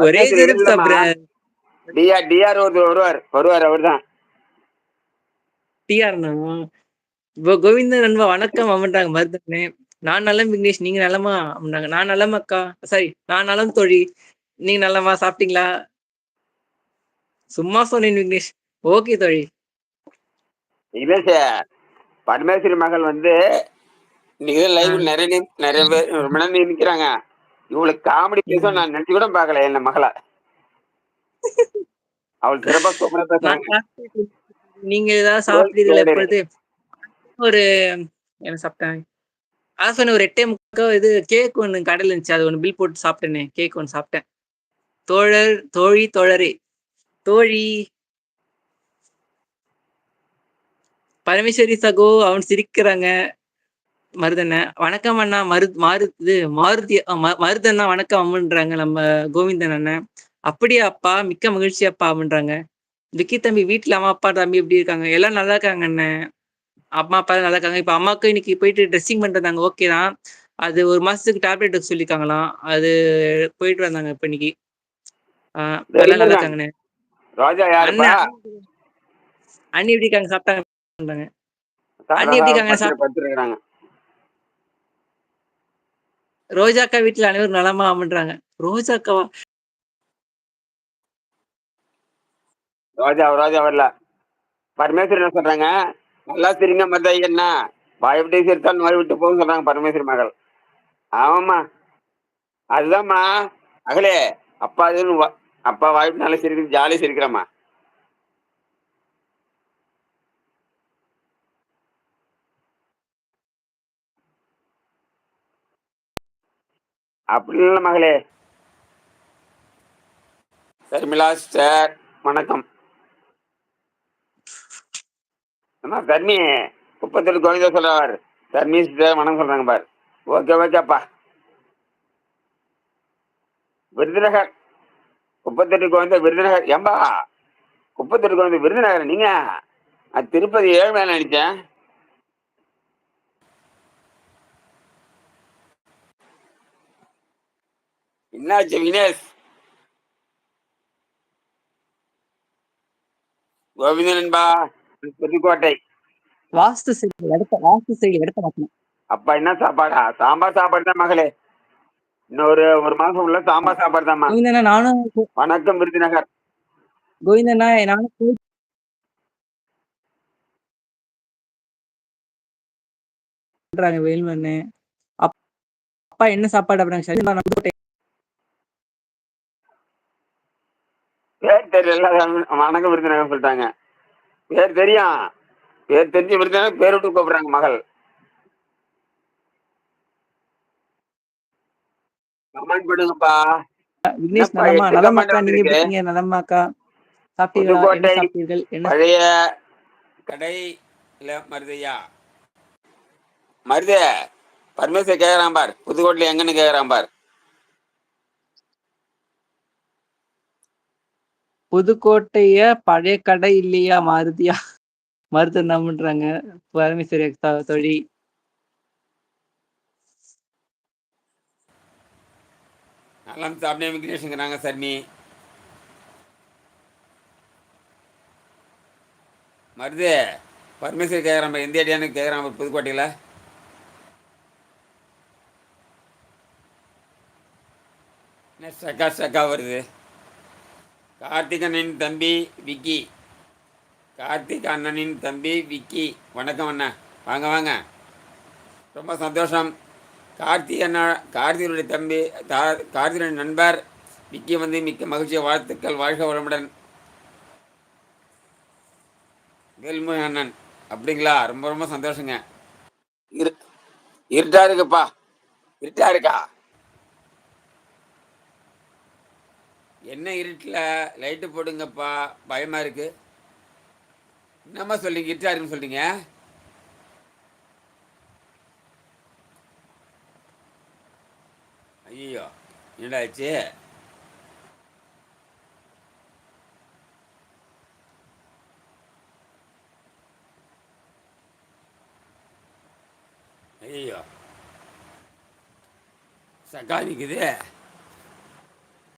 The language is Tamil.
ஒரே பத்மாவதி இது இல்லம்மா. டிஆர் வருவார் அவர்தான். டிஆர்ண்ணா. கோவிந்தன் நண்பா வணக்கம் அப்படின்ட்டாங்க மருதனே. நான் நலம் விக்னேஷ், நீங்க நலமா அப்படின்னாங்க. நான் நலம் அக்கா, சாரி நான் நலம் தோழி, நீங்க நலமா, சாப்பிட்டீங்களா? சும்மா சொன்னேன் விக்னேஷ். ஓகே தோழி. இல்ல சார், பரமேஸ்வரி மகள் வந்து இன்னைக்கு லைவ் நிறைய பேர் ரொம்ப நேரம் நிக்கிறாங்க. இவளுக்கு காமெடி பேச நான் நினைச்சு கூட பார்க்கல என்ன மகளை. அவள் சிறப்பா சூப்பரா பேசுறாங்க. நீங்க ஏதாவது சாப்பிட்டீர்கள் எப்பொழுது? ஒரு என்ன சாப்பிட்டேன்? அதான் சொன்னேன், ஒரு 8:45 இது கேக் ஒண்ணு கடையில இருந்துச்சு. அது ஒண்ணு பில் போட்டு சாப்பிட்டேனே. கேக் ஒண்ணு சாப்பிட்டேன். தோழர், தோழி, தோழரே, தோழி. பரமேஸ்வரி சகோ அவன் சிரிக்கிறாங்க. மருதண்ண வணக்கம் அண்ணா. மருதண்ணா வணக்கம் அம்மன்றாங்க நம்ம கோவிந்தன் அண்ணன். அப்படியே அப்பா, மிக்க மகிழ்ச்சி அப்பா அப்படின்றாங்க. விக்கி தம்பி வீட்டுல அம்மா அப்பா தம்பி எப்படி இருக்காங்க? எல்லாம் நல்லா இருக்காங்க அண்ணன். அம்மா அப்பா நல்லா இருக்காங்க. இப்ப அம்மாவுக்கு இன்னைக்கு போயிட்டு ட்ரெஸ்ஸிங் பண்றாங்க. ஓகே தான். அது 1 மாசத்துக்கு டேப்லெட் எடுக்க சொல்லிருக்காங்களாம். அது போயிட்டு வந்தாங்க இப்ப இன்னைக்கு. எல்லாம் நல்லா இருக்காங்கண்ணே. ரோஜா யாருப்பா? அண்ணி எப்படி இருக்காங்க? சாப்பிட்டாங்க? அண்ணி எப்படி இருக்காங்க? படுத்துருக்காங்க. ரோஜாக்கா வீட்டுல அனைவரும் நலமா அப்படின்றாங்க. ரோஜாக்காவா? ரோஜா வரல. பரமேஸ்வரி என்ன சொல்றாங்க? நல்லா சிரிங்க மத்த என்ன வாய்விட்டு சிரித்தால் நோய் விட்டு போகும் சொல்றாங்க பரமேஸ்வரி மகள். ஆமாம்மா, அதுதான்மா மகளே. அப்பா வாய்ப்பு நல்லா சிரிக்கிறது, ஜாலியா சிரிக்கிறம்மா. அப்படி இல்லை மகளே. தர்மிளா சார் வணக்கம். தர்மி குப்பத்தூர் கோவிந்தா சொல்றார். தர்மி சார் வணக்கம் சொல்றாங்க பார். ஓகேப்பா. விருதுநகர் குப்பத்தொட்டி கோவிந்தா விருதுநகர். ஏம்பா குப்பத்தொட்டி கோவிந்தா விருதுநகர் நீங்க? அது திருப்பதி ஏழ்மையான நினைச்சேன். என்னாச்சு வினேஷ்? கோவிந்தன்பா புதுக்கோட்டை. வாஸ்து செய்தி எடுத்த மாட்டேன். அப்பா என்ன சாப்பாடா? சாம்பார் சாப்பாடு தான் மகளே. இன்னொரு மாசம் உள்ள சாம்பார் சாப்பாடு தான்மா. நானும் வணக்கம் விருதுநகர். கோவிந்தண்ணா நானும் வேல்மண்ணு. அப்பா என்ன சாப்பாடு அப்படின்னாங்க. பேர் தெரியல. வணக்கம் விருதுநகர் சொல்லிட்டாங்க. பேர் தெரியும். பேர் தெரிஞ்சு விருதுநகர் பேர் விட்டு கூப்பிடுறாங்க மகள். கமெண்ட் பண்ணுங்கப்பா. விக்னேஷ் நலமா? நலமாக்கா, நீங்க எப்படி இருக்கீங்க? நலமாக்கா, சாப்பிட்டீங்களா? என்ன சாப்பிட்டீர்கள்? பழைய கடை இல்ல மருதையா மருதே பரமேஸ்வர் கேக்குறான் பார். புதுக்கோட்டையில எங்கன்னு கேக்குறான் பார். புதுக்கோட்டைய பழைய கடை இல்லையா மாருதியா? மருத்துவம்ன்றாங்க பரமேஸ்வரி தோழி. நலம் சாப்பிட்டே விக்னேஷுங்கிறாங்க சர்மி. மருது பரமேஸ்வரி கேட்குறான் எந்த ஏரியான்னு கேட்குறான் புதுக்கோட்டையில். என்ன ஸ்டக்கா வருது? கார்த்திக் அண்ணனின் தம்பி விக்கி. கார்த்திக் அண்ணனின் தம்பி விக்கி வணக்கம் அண்ணா. வாங்க. ரொம்ப சந்தோஷம். கார்த்திகனுடைய தம்பி, கார்த்திகனுடைய நண்பர் விக்கி வந்து மிக்க மகிழ்ச்சிய வாழ்த்துக்கள். வாழ்க வளமுடன். வேல்முருகன் அண்ணன் அப்படிங்களா? ரொம்ப சந்தோஷங்க. இருட்டா இருக்குப்பா. இருட்டா இருக்கா? என்ன இருட்டில் லைட்டு போடுங்கப்பா, பயமா இருக்கு. என்னம்மா சொல்றீங்க? இருட்டா இருக்குன்னு சொல்றீங்க. ஐயோ என்னடாச்சு? ஐயோ சக்கா நிற்குது.